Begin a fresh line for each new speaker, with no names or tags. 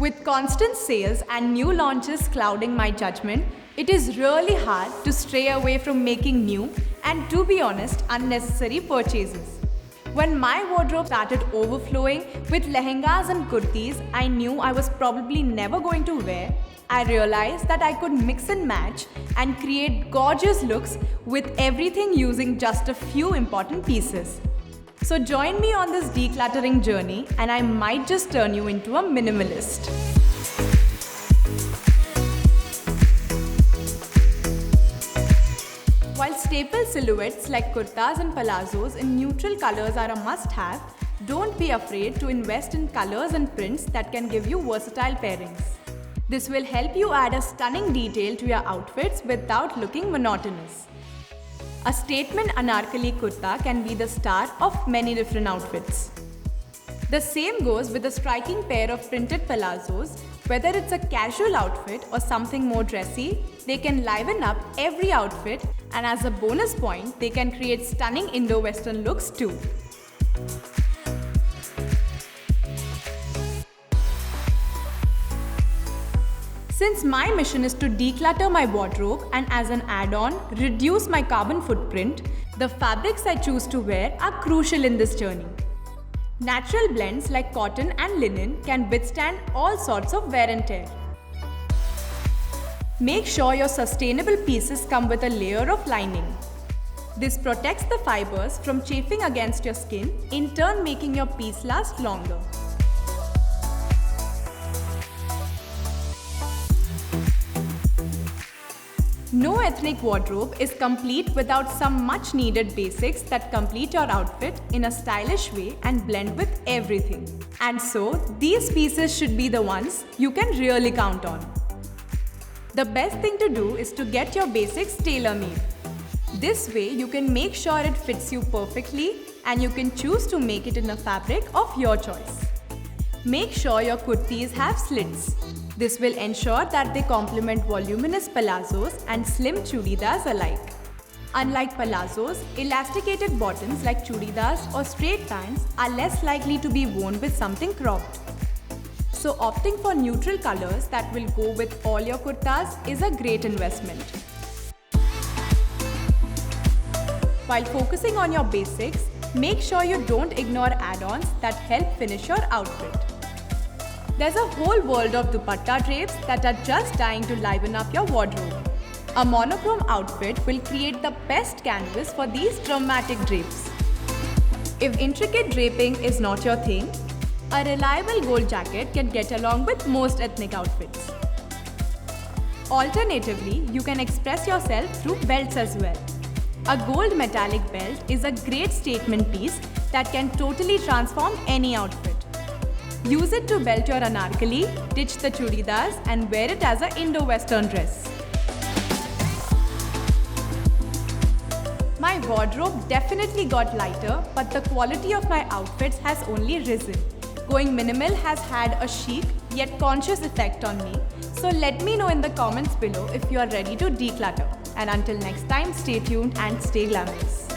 With constant sales and new launches clouding my judgment, it is really hard to stray away from making new and, to be honest, unnecessary purchases. When my wardrobe started overflowing with lehengas and kurtis I knew I was probably never going to wear, I realized that I could mix and match and create gorgeous looks with everything using just a few important pieces. So join me on this decluttering journey and I might just turn you into a minimalist. While staple silhouettes like kurtas and palazzos in neutral colors are a must-have, don't be afraid to invest in colors and prints that can give you versatile pairings. This will help you add a stunning detail to your outfits without looking monotonous. A statement anarkali kurta can be the star of many different outfits. The same goes with a striking pair of printed palazzos. Whether it's a casual outfit or something more dressy, they can liven up every outfit, and as a bonus point, they can create stunning Indo-Western looks too. Since my mission is to declutter my wardrobe and as an add-on, reduce my carbon footprint, the fabrics I choose to wear are crucial in this journey. Natural blends like cotton and linen can withstand all sorts of wear and tear. Make sure your sustainable pieces come with a layer of lining. This protects the fibers from chafing against your skin, in turn making your piece last longer. No ethnic wardrobe is complete without some much needed basics that complete your outfit in a stylish way and blend with everything. And so, these pieces should be the ones you can really count on. The best thing to do is to get your basics tailor-made. This way, you can make sure it fits you perfectly and you can choose to make it in a fabric of your choice. Make sure your kurtis have slits. This will ensure that they complement voluminous palazzos and slim chudidas alike. Unlike palazzos, elasticated bottoms like chudidas or straight pants are less likely to be worn with something cropped. So opting for neutral colors that will go with all your kurtas is a great investment. While focusing on your basics, make sure you don't ignore add-ons that help finish your outfit. There's a whole world of dupatta drapes that are just dying to liven up your wardrobe. A monochrome outfit will create the best canvas for these dramatic drapes. If intricate draping is not your thing, a reliable gold jacket can get along with most ethnic outfits. Alternatively, you can express yourself through belts as well. A gold metallic belt is a great statement piece that can totally transform any outfit. Use it to belt your anarkali, ditch the chudidas and wear it as an Indo-Western dress. My wardrobe definitely got lighter, but the quality of my outfits has only risen. Going minimal has had a chic yet conscious effect on me. So let me know in the comments below if you are ready to declutter. And until next time, stay tuned and stay glamorous.